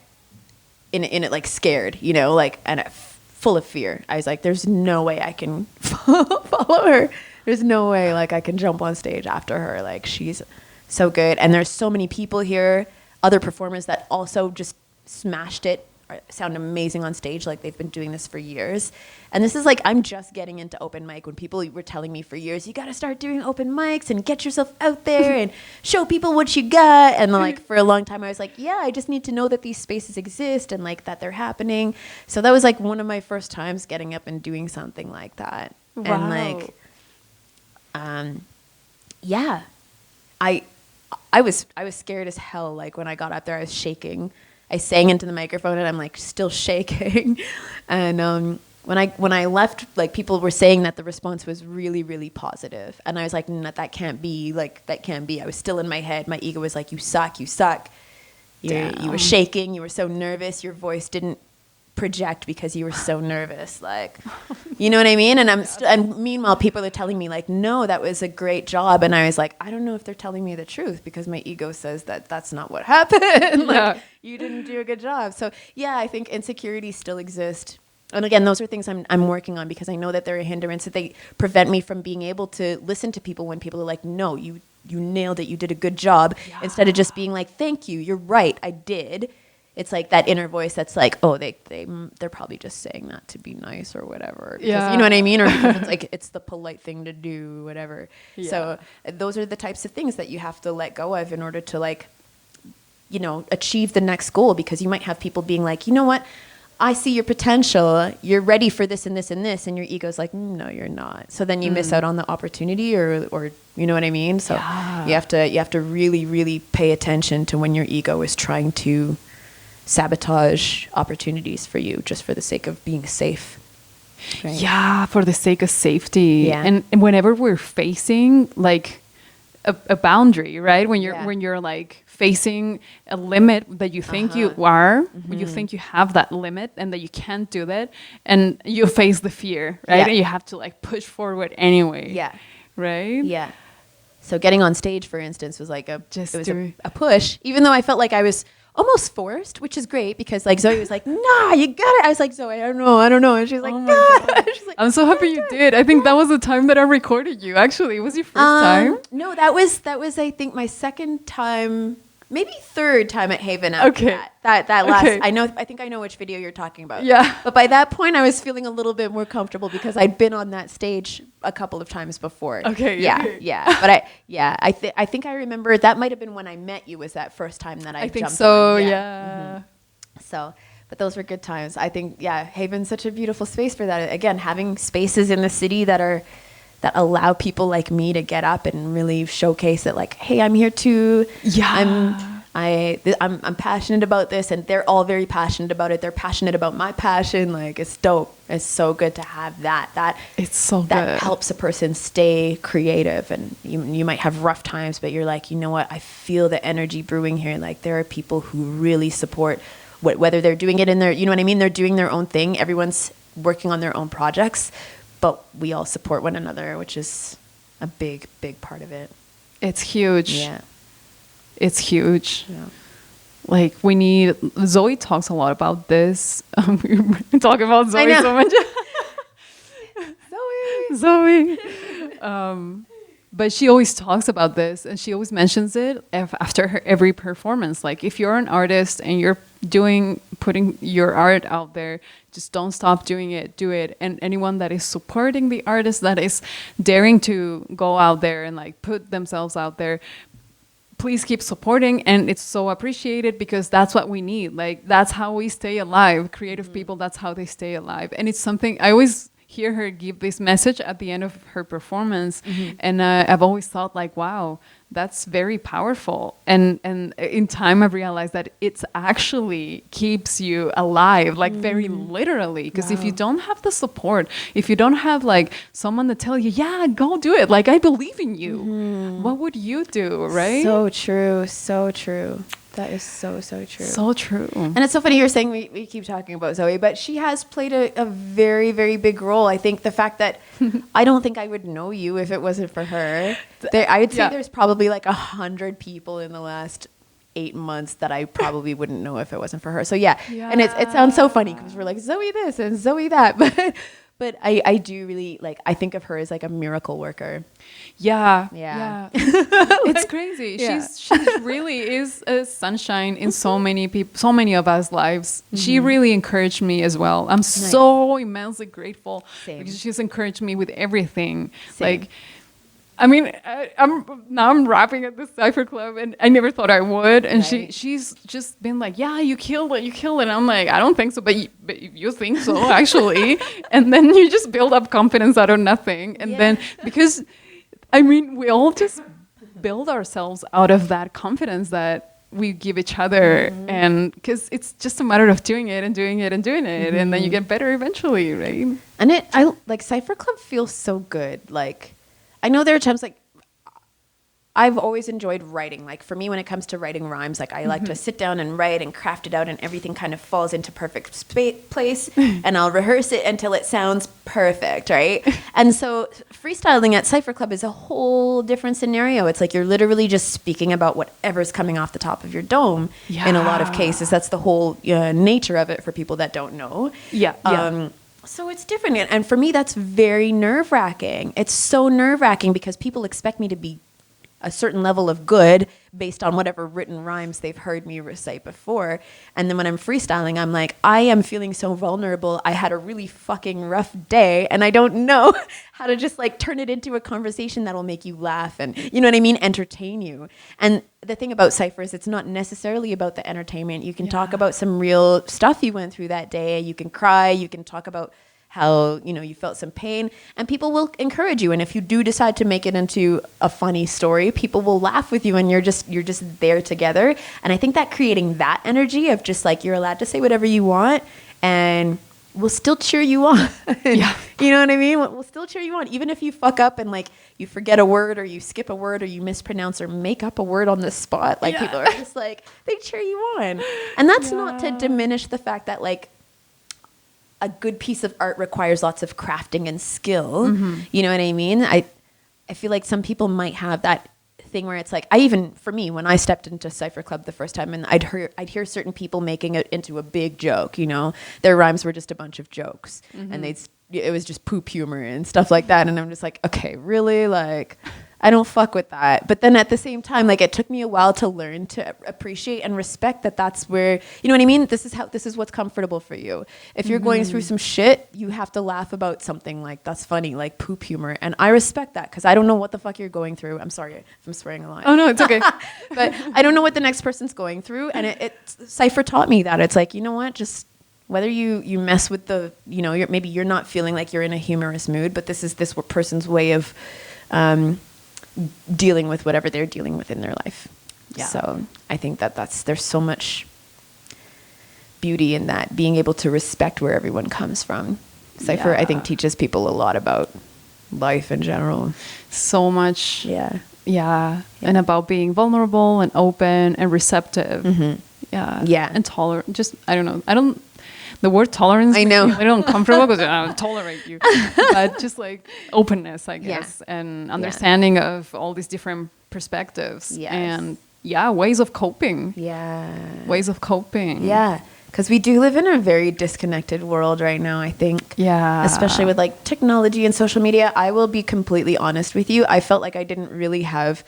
in it, like scared, you know, like, and full of fear. I was like, there's no way I can follow her. There's no way like I can jump on stage after her. Like, she's so good. And there's so many people here, other performers that also just smashed it, sound amazing on stage. Like, they've been doing this for years. And this is like, I'm just getting into open mic when people were telling me for years, you got to start doing open mics and get yourself out there and show people what you got. And like, for a long time I was like, yeah, I just need to know that these spaces exist and like that they're happening. So that was like one of my first times getting up and doing something like that. Wow. And like, yeah, I was scared as hell. Like, when I got up there, I was shaking. I sang into the microphone and I'm like still shaking. And when I left, like, people were saying that the response was really, really positive. And I was like, no, that can't be. Like, that can't be. I was still in my head. My ego was like, you suck, you suck. You were shaking. You were so nervous. Your voice didn't project because you were so nervous. Like, you know what I mean? And and meanwhile, people are telling me like, no, that was a great job. And I was like, I don't know if they're telling me the truth, because my ego says that that's not what happened. Like, you didn't do a good job. So yeah, I think insecurities still exist. And again, those are things I'm working on, because I know that they're a hindrance, that they prevent me from being able to listen to people when people are like, no, you nailed it. You did a good job. Yeah. Instead of just being like, thank you. You're right. I did. It's like that inner voice that's like, oh, they're probably just saying that to be nice or whatever. Because, you know what I mean? Or because it's like, it's the polite thing to do, whatever. Yeah. So those are the types of things that you have to let go of in order to, like, you know, achieve the next goal. Because you might have people being like, you know what? I see your potential. You're ready for this and this and this. And your ego's like, no, you're not. So then you miss out on the opportunity, or you know what I mean? So you have to really, really pay attention to when your ego is trying to sabotage opportunities for you just for the sake of being safe. Right? Yeah, for the sake of safety. Yeah. And whenever we're facing like a boundary, right? When you're like facing a limit that you think you are, you think you have that limit and that you can't do that, and you face the fear, right? Yeah. And you have to like push forward anyway. Yeah. Right? Yeah. So getting on stage, for instance, was like a push, even though I felt like I was almost forced, which is great, because like Zoe was like, nah, you got it. I was like, Zoe, I don't know. And she's like, God. She's like, I'm so happy you did. I think that was the time that I recorded you. Actually, it was your first time. No, that was I think my second time, maybe third time at Haven. After that last. Okay. I think I know which video you're talking about. Yeah. But by that point, I was feeling a little bit more comfortable because I'd been on that stage a couple of times before. Okay. Yeah. But I think I remember that might have been when I met you. Was that first time that I think jumped so. on. Yeah. So, but those were good times. I think Haven's such a beautiful space for that. Again, having spaces in the city that allow people like me to get up and really showcase it. Like, hey, I'm here too. Yeah. I'm passionate about this, and they're all very passionate about it. They're passionate about my passion. Like, it's dope. It's so good to have that. It's so good. That helps a person stay creative. And you might have rough times, but you're like, you know what? I feel the energy brewing here. Like, there are people who really support whether they're doing it in their, you know what I mean? They're doing their own thing. Everyone's working on their own projects, but we all support one another, which is a big, big part of it. It's huge. Yeah. It's huge. Yeah. Like, we need, Zoe talks a lot about this. We talk about Zoe so much. Zoe. But she always talks about this, and she always mentions it after her every performance. Like, if you're an artist and you're putting your art out there, just don't stop doing it. Do it. And anyone that is supporting the artist, that is daring to go out there and like put themselves out there, please keep supporting, and it's so appreciated because that's what we need. Like, that's how we stay alive. Creative people, that's how they stay alive. And it's something I always hear her give this message at the end of her performance, and I've always thought like, wow, that's very powerful. And in time I've realized that it's actually keeps you alive, like very literally, because if you don't have the support, if you don't have like someone to tell you, yeah, go do it, like I believe in you, what would you do, right? So true, so true. That is so true. So true. And it's so funny you're saying we keep talking about Zoe, but she has played a very, very big role. I think the fact that I don't think I would know you if it wasn't for her. I would say there's probably like 100 people in the last 8 months that I probably wouldn't know if it wasn't for her. So yeah. And it sounds so funny because we're like Zoe this and Zoe that, but I do really like, I think of her as like a miracle worker. Yeah. It's crazy. She really is a sunshine in so many people, so many of us lives. She really encouraged me as well. I'm so immensely grateful because she's encouraged me with everything. Like, I mean, I'm rapping at the Cypher Club, and I never thought I would. And she's just been like, yeah, you killed it. And I'm like, I don't think so, but you think so, actually. And then you just build up confidence out of nothing. And then, because, I mean, we all just build ourselves out of that confidence that we give each other. And because it's just a matter of doing it. And then you get better eventually, right? And I like Cypher Club feels so good. Like, I know there are times like I've always enjoyed writing. Like for me, when it comes to writing rhymes, like I like to sit down and write and craft it out, and everything kind of falls into perfect place, and I'll rehearse it until it sounds perfect, right? And so freestyling at Cypher Club is a whole different scenario. It's like you're literally just speaking about whatever's coming off the top of your dome. In a lot of cases, that's the whole nature of it for people that don't know. So it's different. And for me, that's very nerve-wracking. It's so nerve-wracking because people expect me to be a certain level of good based on whatever written rhymes they've heard me recite before. And then when I'm freestyling, I'm like, I am feeling so vulnerable. I had a really fucking rough day, and I don't know how to just like turn it into a conversation that'll make you laugh and, you know what I mean, entertain you. And the thing about Cypher is it's not necessarily about the entertainment. You can talk about some real stuff you went through that day. You can cry. You can talk about how, you felt some pain, and people will encourage you. And if you do decide to make it into a funny story, people will laugh with you, and you're just there together. And I think that creating that energy of just like, you're allowed to say whatever you want, and we'll still cheer you on. You know what I mean? We'll still cheer you on. Even if you fuck up and like you forget a word, or you skip a word, or you mispronounce or make up a word on the spot, like people are just like, they cheer you on. And that's not to diminish the fact that like, a good piece of art requires lots of crafting and skill. You know what I mean? I feel like some people might have that thing where it's like, for me, when I stepped into Cypher Club the first time, and I'd hear certain people making it into a big joke, their rhymes were just a bunch of jokes, and it was just poop humor and stuff like that. And I'm just like, okay, really? Like, I don't fuck with that. But then at the same time, like, it took me a while to learn to appreciate and respect that that's where, you know what I mean? This is what's comfortable for you. If you're going through some shit, you have to laugh about something like that's funny, like poop humor. And I respect that because I don't know what the fuck you're going through. I'm sorry if I'm swearing a lot. Oh, no, it's okay. But I don't know what the next person's going through. And Cypher taught me that. It's like, you know what? Just whether you mess with maybe you're not feeling like you're in a humorous mood, but this is this person's way of dealing with whatever they're dealing with in their life. So I think there's so much beauty in that, being able to respect where everyone comes from. Cypher, I think, teaches people a lot about life in general. So much. Yeah. And about being vulnerable and open and receptive. And tolerant. Just, I don't know. The word tolerance, I know, makes me a little uncomfortable because I don't tolerate you. But just like openness, I guess, and understanding of all these different perspectives and ways of coping. Ways of coping. Because we do live in a very disconnected world right now, I think. Especially with like technology and social media. I will be completely honest with you. I felt like I didn't really have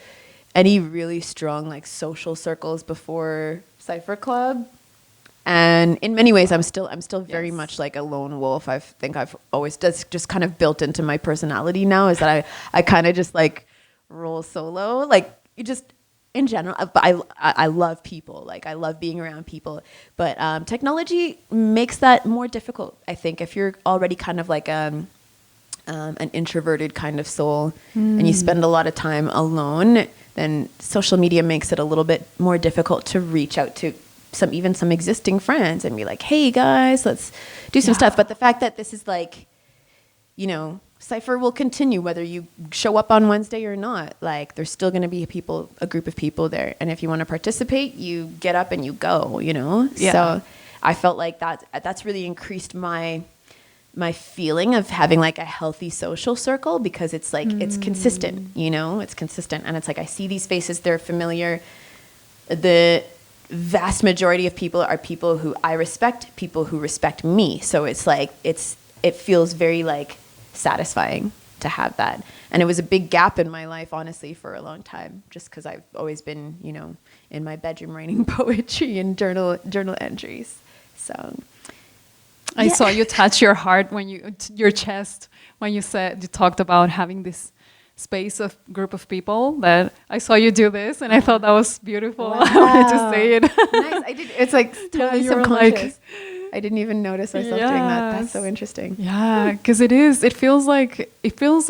any really strong like social circles before Cypher Club. And in many ways, I'm still very much like a lone wolf. I think I've always just kind of built into my personality now is that I kind of just like roll solo. Like you just in general, but I love people. Like I love being around people, but technology makes that more difficult. I think if you're already kind of like an introverted kind of soul and you spend a lot of time alone, then social media makes it a little bit more difficult to reach out to some existing friends and be like, hey guys, let's do some stuff. But the fact that this is like, you know, Cypher will continue whether you show up on Wednesday or not. Like there's still going to be a group of people there. And if you want to participate, you get up and you go, you know? Yeah. So I felt like that's really increased my feeling of having like a healthy social circle, because it's like, it's consistent, you know, it's consistent. And it's like, I see these faces, they're familiar. The vast majority of people are people who I respect, people who respect me. So it's like, it feels very like satisfying to have that. And it was a big gap in my life, honestly, for a long time, just because I've always been, you know, in my bedroom writing poetry and journal entries. So I saw you touch your heart your chest when you talked about having this space of group of people. That I saw you do this, and I thought that was beautiful. Wow. I wanted to say it. Nice. I did. It's like totally you were subconscious. I didn't even notice myself doing that. That's Yes. so interesting. Yeah, because it feels like it's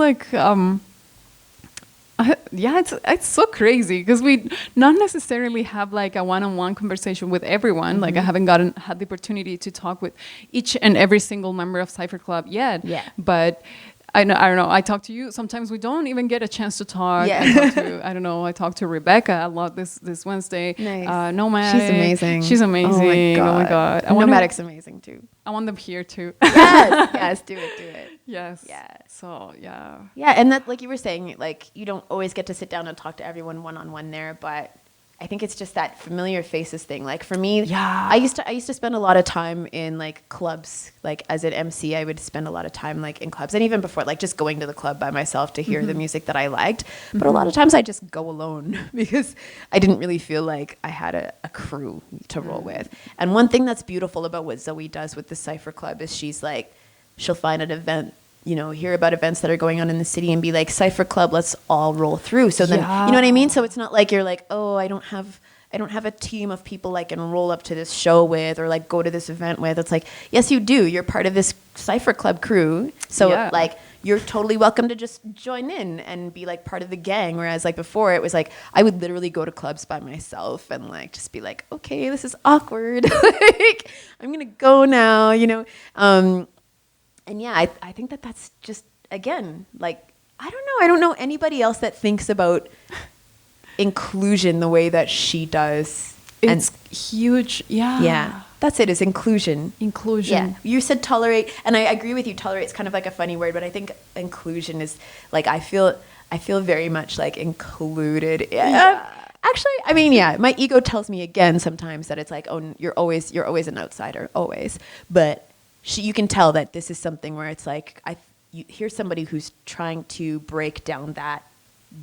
so crazy, because we not necessarily have like a one-on-one conversation with everyone. Like I haven't had the opportunity to talk with each and every single member of Cypher Club yet. Yeah. But I don't know. I talk to you. Sometimes we don't even get a chance to talk. Yeah. I talked to Rebecca a lot this Wednesday. Nice. Nomadic. She's amazing. She's amazing. Oh my God. Nomadic's amazing too. I want them here too. Yes, do it. Yes. Yeah. So yeah. Yeah, and that, like you were saying, like you don't always get to sit down and talk to everyone one-on-one there, but I think it's just that familiar faces thing. Like for me, Yeah. I used to spend a lot of time in like clubs. Like as an MC, I would spend a lot of time like in clubs, and even before, like just going to the club by myself to hear the music that I liked. But a lot of times I just go alone because I didn't really feel like I had a crew to roll with. And one thing that's beautiful about what Zoe does with the Cypher Club is she'll find an event, you know, hear about events that are going on in the city and be like, Cypher Club, let's all roll through. So then, you know what I mean? So it's not like you're like, oh, I don't have a team of people I can roll up to this show with or like go to this event with. It's like, yes, you do. You're part of this Cypher Club crew. So like, you're totally welcome to just join in and be like part of the gang. Whereas like before it was like, I would literally go to clubs by myself and like, just be like, okay, this is awkward. Like, I'm going to go now, you know? And yeah, I think that's just, again, like, I don't know anybody else that thinks about inclusion the way that she does. It's huge. Yeah. Yeah. That's it, is inclusion. Inclusion. Yeah. You said tolerate, and I agree with you, tolerate's kind of like a funny word, but I think inclusion is like, I feel very much like included. Yeah. Actually, I mean, yeah, my ego tells me again sometimes that it's like, oh, you're always an outsider, always. But you can tell that this is something where it's like, you hear somebody who's trying to break down that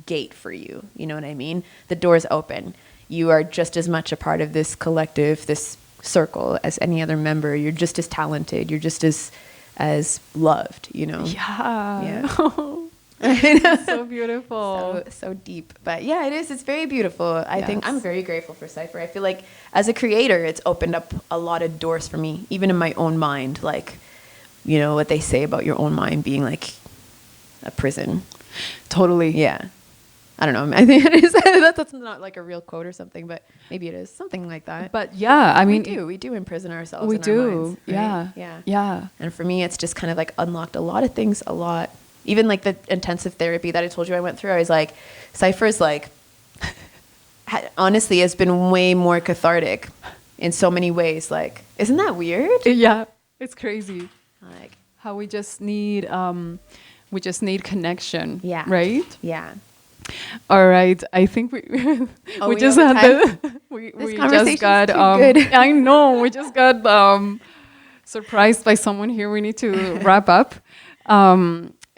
gate for you. You know what I mean? The door's open. You are just as much a part of this collective, this circle as any other member. You're just as talented. You're just as loved, you know? Yeah. Yeah. So beautiful. So deep. But yeah, it is. It's very beautiful. I think I'm very grateful for Cypher. I feel like as a creator, it's opened up a lot of doors for me, even in my own mind. Like, you know, what they say about your own mind being like a prison. Totally. Yeah. I don't know. I think it is. That's not like a real quote or something, but maybe it is something like that. But yeah, I mean, we do imprison ourselves. We in do. Our minds, right? Yeah. Yeah. And for me, it's just kind of like unlocked a lot of things a lot. Even like the intensive therapy that I told you I went through, I was like, Cypher's like, honestly, has been way more cathartic in so many ways. Like, isn't that weird? Yeah, it's crazy. Like how we just need connection. Yeah. Right? Yeah. All right. I think we we just have had time? we conversation's just got too good. I know, we just got surprised by someone here. We need to wrap up.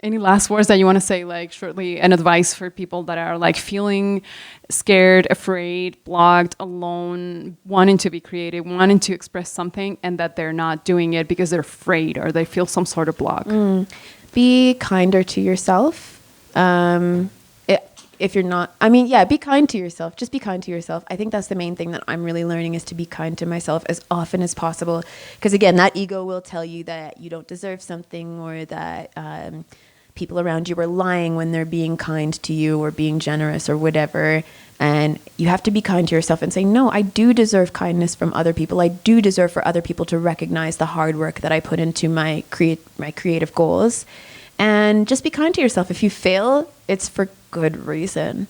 Any last words that you want to say, like shortly, and advice for people that are like feeling scared, afraid, blocked, alone, wanting to be creative, wanting to express something, and that they're not doing it because they're afraid or they feel some sort of block? Be kinder to yourself. if you're not, I mean, yeah, be kind to yourself. Just be kind to yourself. I think that's the main thing that I'm really learning, is to be kind to myself as often as possible. Because again, that ego will tell you that you don't deserve something, or that people around you are lying when they're being kind to you or being generous or whatever. And you have to be kind to yourself and say, no, I do deserve kindness from other people. I do deserve for other people to recognize the hard work that I put into my creative goals. And just be kind to yourself. If you fail, it's for good reason.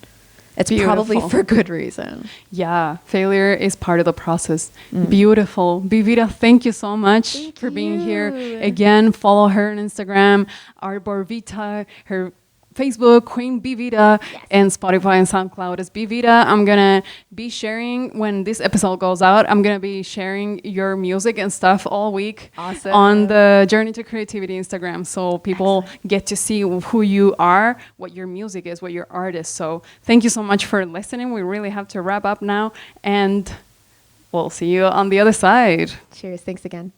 It's probably for good reason. Yeah, failure is part of the process. Beautiful. Bvitae, thank you so much for being here. Again, follow her on Instagram, Bvitae, her Facebook, Queen Bvitae, and Spotify and Soundcloud is Bvitae. I'm going to be sharing, when this episode goes out, I'm going to be sharing your music and stuff all week on the Journey to Creativity Instagram. So people get to see who you are, what your music is, what your art is. So thank you so much for listening. We really have to wrap up now, and we'll see you on the other side. Cheers. Thanks again.